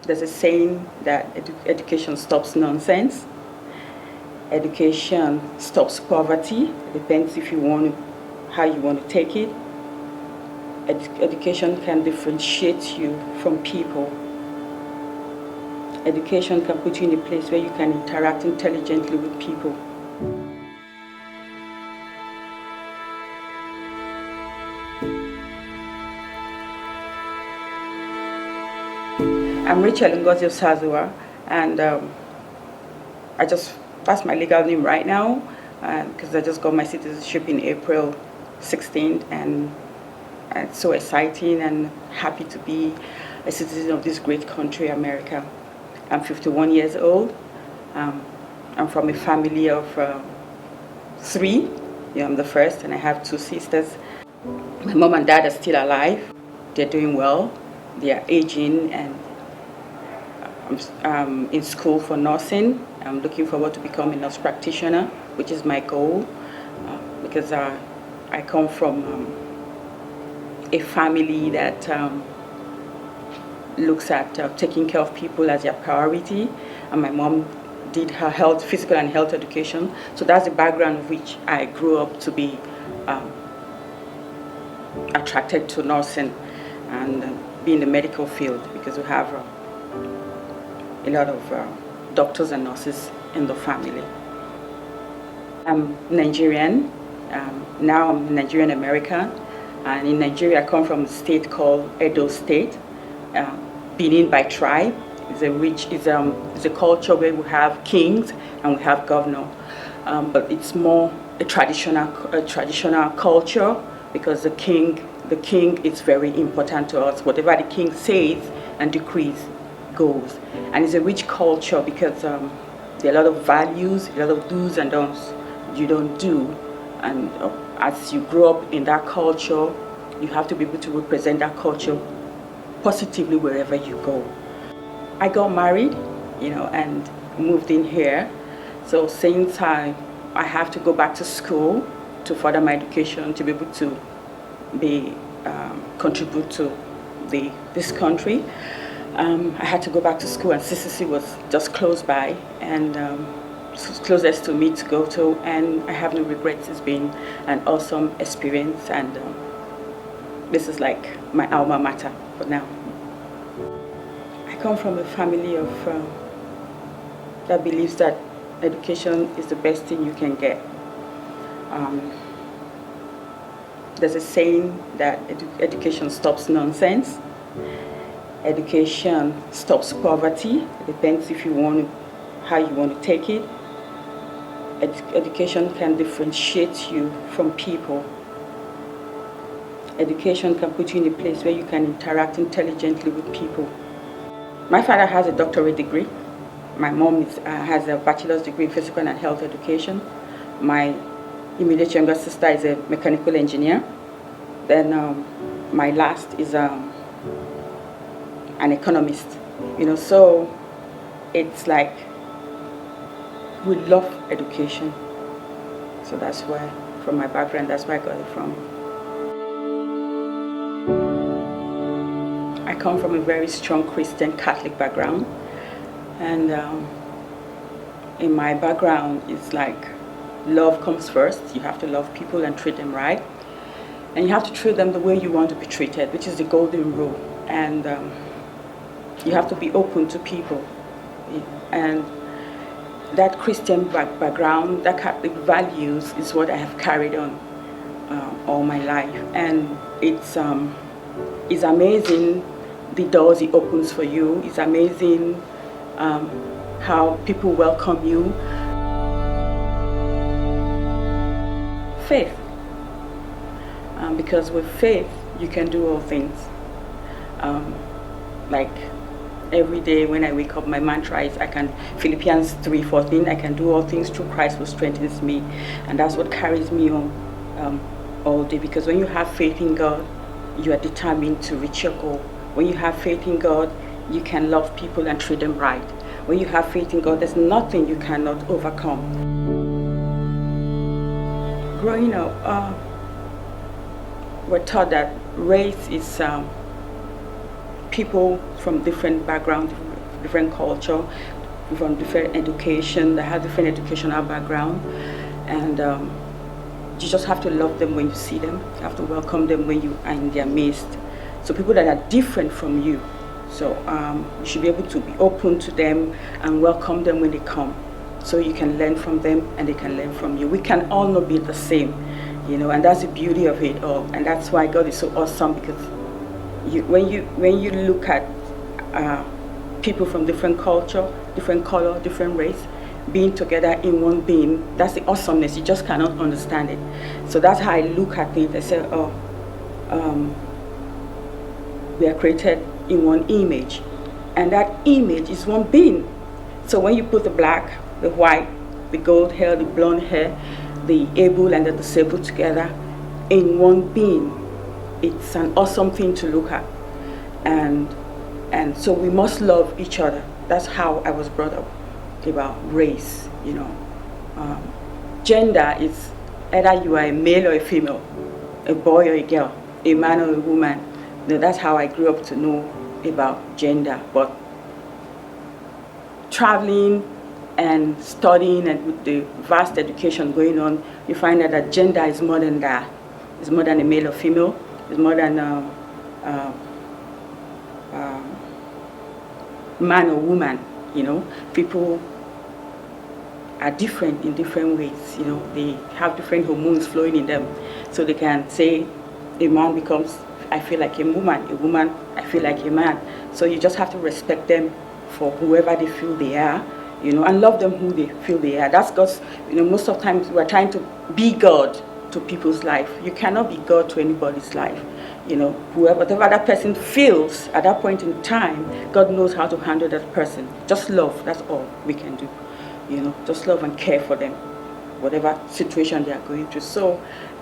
There's a saying that education stops nonsense. Education stops poverty. It depends if you want how you want to take it. Education can differentiate you from people. Education can put you in a place where you can interact intelligently with people. I'm Rachel Ngozi Osazua, and that's my legal name right now, because I just got my citizenship in April 16th, and it's so exciting and happy to be a citizen of this great country, America. I'm 51 years old. I'm from a family of 3. I'm the first, and I have 2 sisters. My mom and dad are still alive. They're doing well. They are aging, and I'm in school for nursing. I'm looking forward to become a nurse practitioner, which is my goal, because I come from a family that looks at taking care of people as their priority, and my mom did her physical and health education. So that's the background of which I grew up to be attracted to nursing and be in the medical field, because we have a lot of doctors and nurses in the family. I'm Nigerian. Now I'm Nigerian American, and in Nigeria I come from a state called Edo State. Benin by tribe is a culture where we have kings and we have governor, but it's more a traditional culture, because the king is very important to us. Whatever the king says and decrees goes, and it's a rich culture because there are a lot of values, a lot of do's and don'ts you don't do, and as you grow up in that culture, you have to be able to represent that culture positively wherever you go. I got married, and moved in here. So since I have to go back to school to further my education, to be able to contribute to this country, I had to go back to school, and CCC was just close by, and it's closest to me to go to, and I have no regrets. It's been an awesome experience, and this is like my alma mater for now. I come from a family of that believes that education is the best thing you can get. There's a saying that education stops nonsense. Education stops poverty. It depends if you want how you want to take it. Education can differentiate you from people. Education can put you in a place where you can interact intelligently with people. My father has a doctorate degree. My mom has a bachelor's degree in physical and health education. My immediate younger sister is a mechanical engineer. Then my last is an economist. So it's like we love education. So that's why, from my background, that's where I got it from. I come from a very strong Christian Catholic background, and in my background, it's like love comes first. You have to love people and treat them right, and you have to treat them the way you want to be treated, which is the golden rule. And you have to be open to people, and that Christian background, that Catholic values, is what I have carried on all my life, and it's amazing the doors it opens for you. It's amazing how people welcome you. Faith, because with faith you can do all things. Like every day when I wake up, my mantra is Philippians 3:14, I can do all things through Christ who strengthens me, and that's what carries me on all day. Because when you have faith in God, you are determined to reach your goal. When you have faith in God, you can love people and treat them right. When you have faith in God, there's nothing you cannot overcome. Growing up, we're taught that race is people from different backgrounds, different culture, from different education, they have different educational background, and you just have to love them when you see them. You have to welcome them when you are in their midst. So people that are different from you, so you should be able to be open to them and welcome them when they come, so you can learn from them and they can learn from you. We can all not be the same, you know, and that's the beauty of it all. And that's why God is so awesome, because when you look at people from different culture, different color, different race, being together in one being, that's the awesomeness. You just cannot understand it. So that's how I look at it. I say, oh, we are created in one image, and that image is one being. So when you put the black, the white, the gold hair, the blonde hair, the able and the disabled together in one being, it's an awesome thing to look at. And so we must love each other. That's how I was brought up, about race, you know. Gender is either you are a male or a female, a boy or a girl, a man or a woman. You know, that's how I grew up to know about gender. But traveling and studying, and with the vast education going on, you find out that gender is more than that. It's more than a male or female. It's more than man or woman. You know, people are different in different ways. You know, they have different hormones flowing in them. So they can say, a man becomes, I feel like a woman, I feel like a man. So you just have to respect them for whoever they feel they are, you know, and love them who they feel they are. That's because, you know, most of the times we're trying to be God to people's life. You cannot be God to anybody's life. You know, whatever that person feels at that point in time, God knows how to handle that person. Just love, that's all we can do. You know, just love and care for them, whatever situation they are going through. So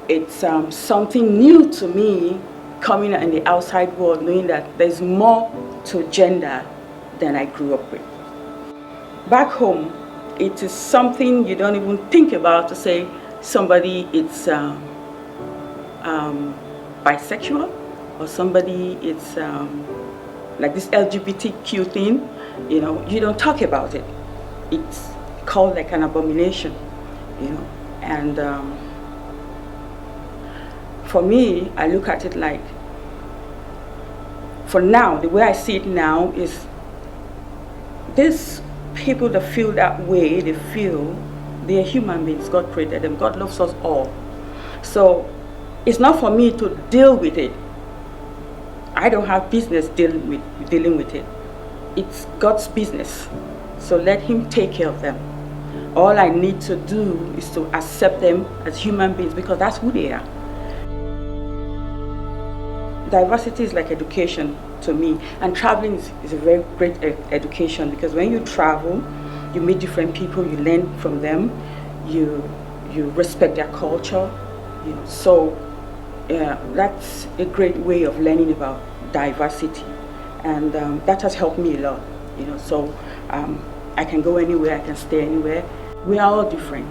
it's something new to me, coming in the outside world, knowing that there's more to gender than I grew up with. Back home, it is something you don't even think about to say somebody it's bisexual, or somebody it's like this LGBTQ thing. You know, you don't talk about it. It's called like an abomination, you know. And for me, I look at it like, for now, the way I see it now is, these people that feel that way, they feel they are human beings. God created them. God loves us all. So it's not for me to deal with it. I don't have business dealing with it. It's God's business. So let Him take care of them. All I need to do is to accept them as human beings, because that's who they are. Diversity is like education to me, and traveling is a very great education, because when you travel, you meet different people, you learn from them, you respect their culture, you know. So that's a great way of learning about diversity, and that has helped me a lot, you know. So I can go anywhere, I can stay anywhere. We are all different.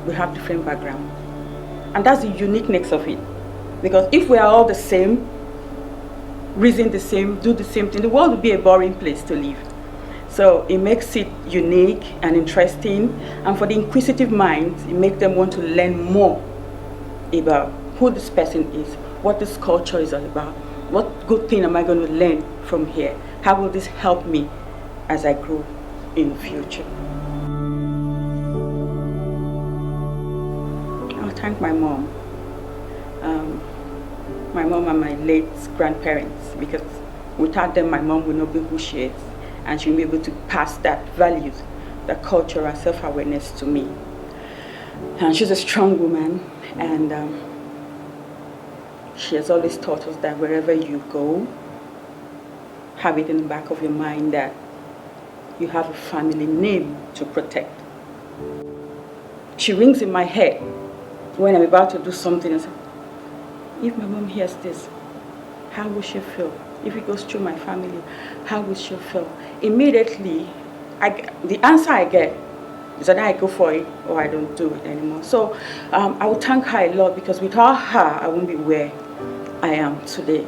We have different backgrounds, and that's the uniqueness of it. Because if we are all the same, reason the same, do the same thing, the world would be a boring place to live. So it makes it unique and interesting, and for the inquisitive minds, it makes them want to learn more about who this person is, what this culture is all about, what good thing am I going to learn from here, how will this help me as I grow in the future. I thank my mom. My mom and my late grandparents, because without them, my mom would not be who she is, and she will be able to pass that values, that culture and self-awareness to me. And she's a strong woman, and she has always taught us that wherever you go, have it in the back of your mind that you have a family name to protect. She rings in my head when I'm about to do something and say, if my mom hears this, how will she feel? If it goes through my family, how will she feel? Immediately, the answer I get is that I go for it or I don't do it anymore. So I will thank her a lot, because without her, I won't be where I am today.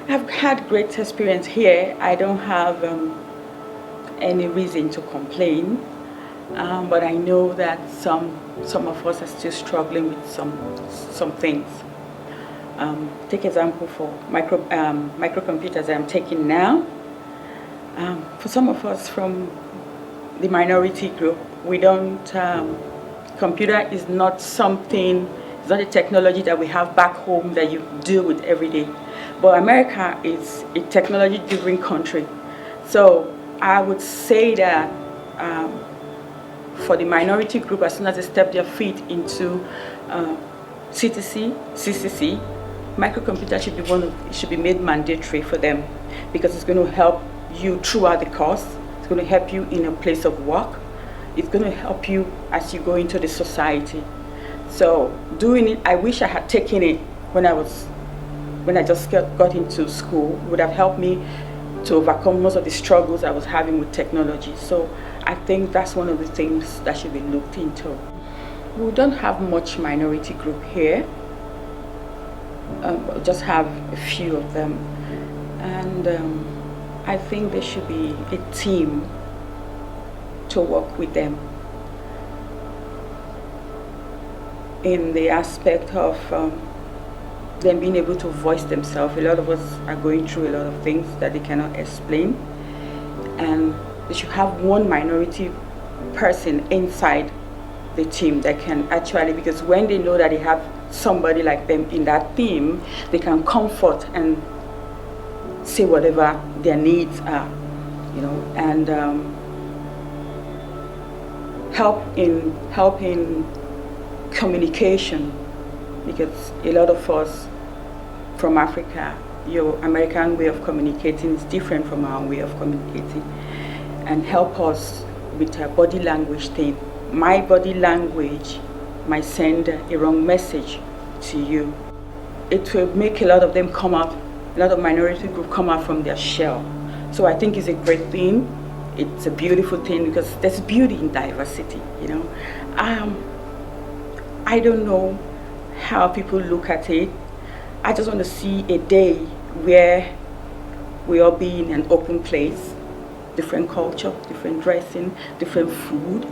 I've had great experience here. I don't have any reason to complain, but I know that some of us are still struggling with some things. Take example for microcomputers I'm taking now. For some of us from the minority group, we don't. Computer is not something. It's not a technology that we have back home that you deal with every day. But America is a technology-driven country, so I would say that for the minority group, as soon as they step their feet into CTC, CCC, microcomputer should be made mandatory for them, because it's going to help you throughout the course. It's going to help you in a place of work. It's going to help you as you go into the society. So doing it, I wish I had taken it when I just got into school. It would have helped me to overcome most of the struggles I was having with technology. So I think that's one of the things that should be looked into. We don't have much minority group here. We just have a few of them. And I think there should be a team to work with them in the aspect of them being able to voice themselves. A lot of us are going through a lot of things that they cannot explain, and they should have one minority person inside the team that can actually, because when they know that they have somebody like them in that team, they can comfort and say whatever their needs are, and help in communication, because a lot of us from Africa, your American way of communicating is different from our way of communicating, and help us with a body language thing. My body language might send a wrong message to you. It will make a lot of them come out, a lot of minority group come out from their shell. So I think it's a great thing. It's a beautiful thing, because there's beauty in diversity, I don't know how people look at it. I just want to see a day where we all be in an open place, different culture, different dressing, different food,